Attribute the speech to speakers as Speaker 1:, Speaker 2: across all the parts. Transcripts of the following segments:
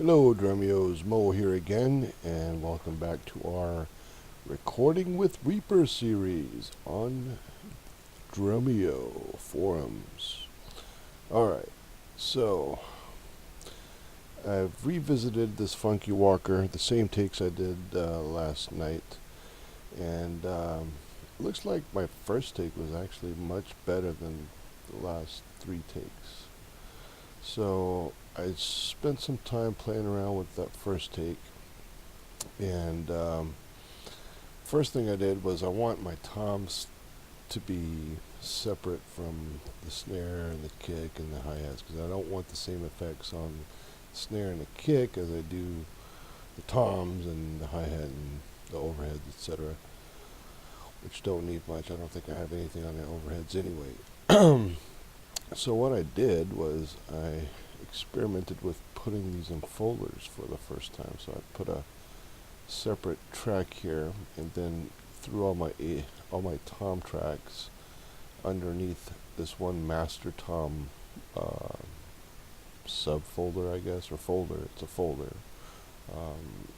Speaker 1: Hello, Drumios. Mo here again, and welcome back to our Recording with Reaper series on Drumeo forums. Alright, so I've revisited this Funky Walker, the same takes I did last night, and it looks like my first take was actually much better than the last three takes. So I spent some time playing around with that first take, and first thing I did was I want my toms to be separate from the snare and the kick and the hi-hats, because I don't want the same effects on the snare and the kick as I do the toms and the hi-hat and the overheads, etc., which don't need much. I don't think I have anything on the overheads anyway. So what I did was I experimented with putting these in folders for the first time. So I put a separate track here, and then threw all my tom tracks underneath this one master tom subfolder, I guess, or folder. It's a folder.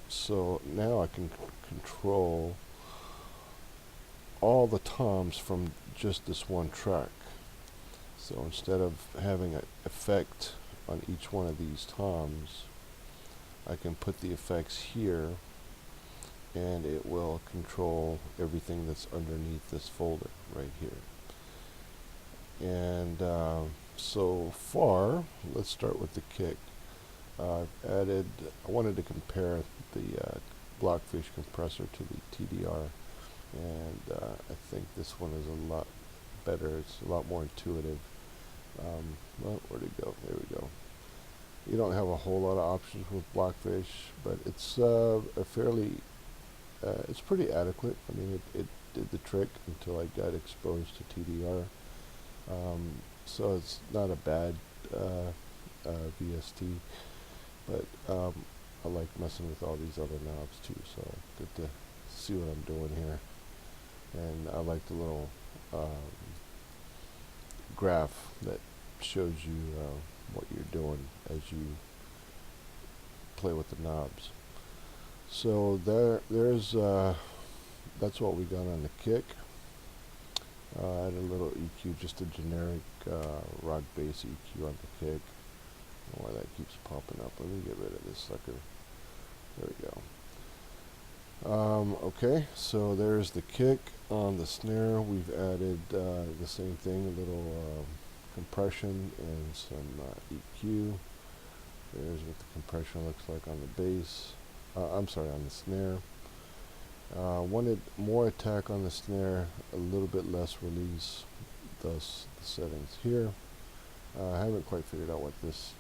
Speaker 1: So now I can control all the toms from just this one track. So instead of having an effect on each one of these toms, I can put the effects here, and it will control everything that's underneath this folder right here. And so far, let's start with the kick. I wanted to compare the Blockfish compressor to the TDR, and I think this one is a lot better. It's a lot more intuitive. Well, where'd it go? There we go. You don't have a whole lot of options with Blockfish, but it's it's pretty adequate. I mean, it did the trick until I got exposed to TDR. So it's not a bad VST, but I like messing with all these other knobs too, so good to see what I'm doing here. And I like the little graph that shows you what you're doing as you play with the knobs. So there's that's what we got on the kick. I had a little EQ, just a generic rock bass EQ on the kick. I don't know why that keeps popping up. Let me get rid of this sucker. There we go. Okay, so there's the kick. On the snare, we've added the same thing, a little compression and some EQ. There's what the compression looks like on the bass. I'm sorry, on the snare. Wanted more attack on the snare, a little bit less release, thus the settings here. I haven't quite figured out what this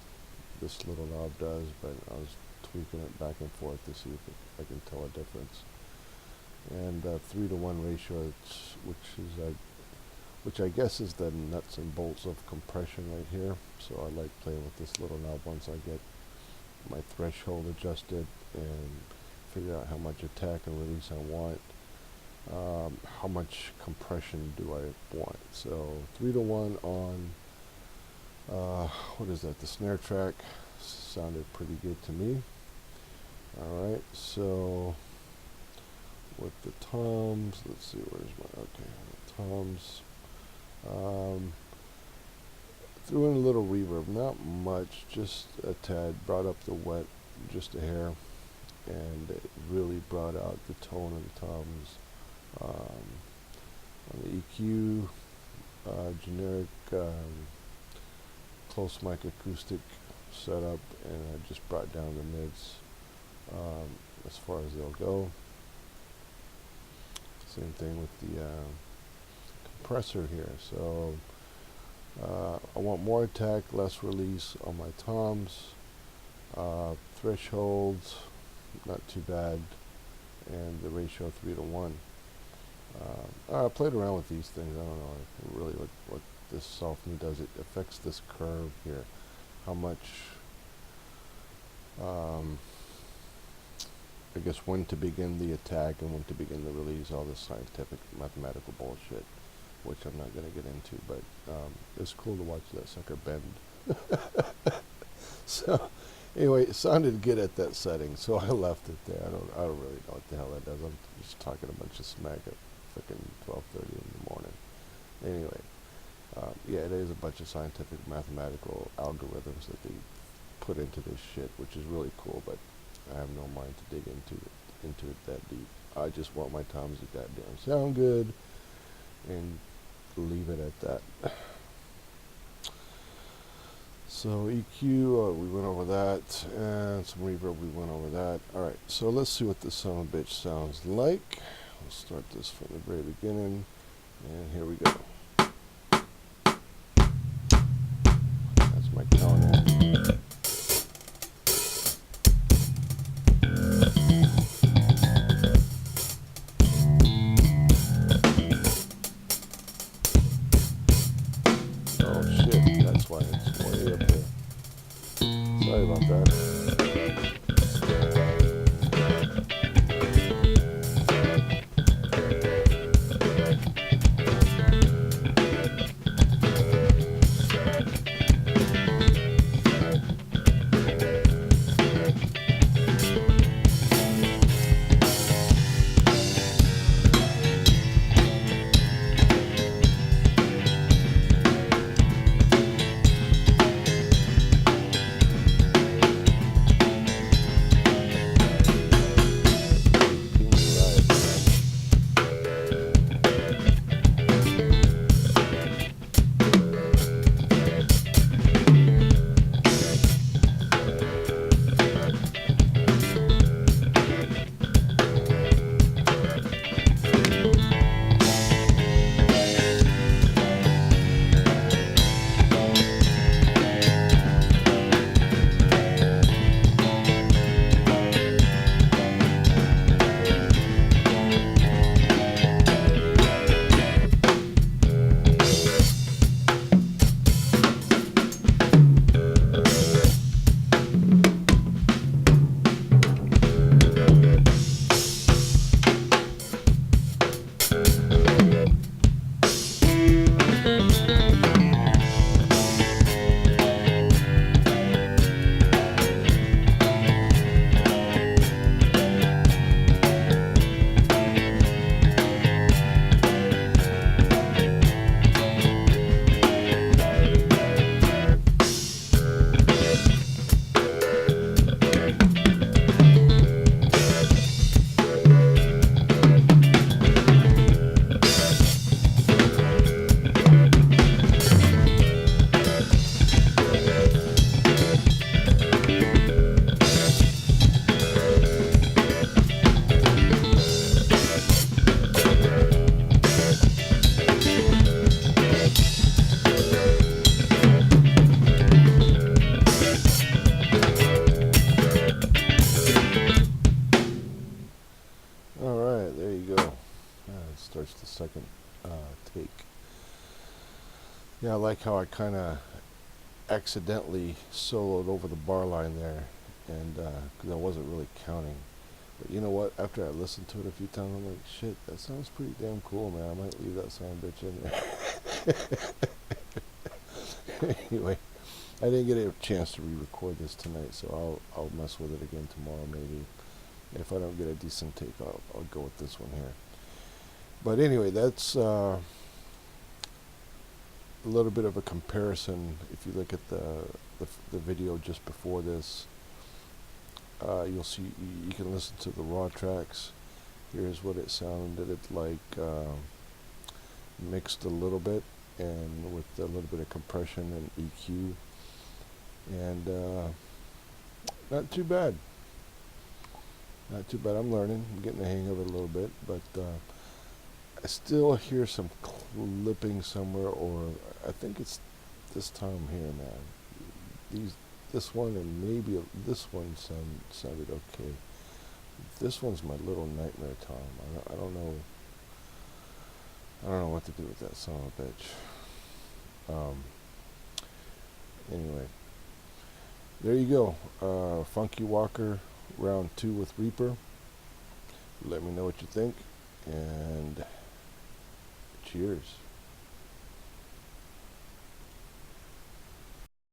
Speaker 1: little knob does, but I was tweaking it back and forth to see if I can tell a difference. And 3-to-1 ratio, which I guess is the nuts and bolts of compression right here. So I like playing with this little knob once I get my threshold adjusted and figure out how much attack and release I want. How much compression do I want? So 3-to-1 on what is that? The snare track sounded pretty good to me. All right, so with the toms, let's see, where's my, okay, the toms, threw in a little reverb, not much, just a tad, brought up the wet just a hair, and it really brought out the tone of the toms. On the EQ, generic close mic acoustic setup, and I just brought down the mids as far as they'll go. Same thing with the compressor here. So I want more attack, less release on my toms. Thresholds, not too bad, and the ratio 3-to-1. I played around with these things. I don't know really what this softening does. It affects this curve here. How much, I guess, when to begin the attack and when to begin the release, all this scientific mathematical bullshit, which I'm not going to get into, but it's cool to watch that sucker bend. So Anyway, it sounded good at that setting, so I left it there. I don't really know what the hell that does. I'm just talking a bunch of smack at freaking 12:30 in the morning. Anyway, yeah, it is a bunch of scientific mathematical algorithms that they put into this shit, which is really cool. But I have no mind to dig into it that deep. I just want my toms to goddamn sound good, and leave it at that. So EQ, we went over that, and some reverb, we went over that. Alright, so let's see what this son of a bitch sounds like. We'll start this from the very beginning, and here we go. That's my count in. Oh shit, that's why it's way up there. Sorry about that. Alright, there you go. Starts the second take. Yeah, I like how I kind of accidentally soloed over the bar line there, and because I wasn't really counting. But you know what? After I listened to it a few times, I'm like, shit, that sounds pretty damn cool, man. I might leave that son of a bitch in there. Anyway, I didn't get a chance to re-record this tonight, so I'll mess with it again tomorrow maybe. If I don't get a decent take, I'll go with this one here. But anyway, that's a little bit of a comparison. If you look at the video just before this, you'll see you can listen to the raw tracks. Here's what it sounded like, mixed a little bit, and with a little bit of compression and EQ, and not too bad. Not too bad. I'm learning. I'm getting the hang of it a little bit, but I still hear some clipping somewhere, or I think it's this time here, man. This one and maybe this one sounded okay. This one's my little nightmare tom. I don't know. I don't know what to do with that son of a bitch. Anyway, there you go. Funky Walker round 2 with Reaper. Let me know what you think, and cheers.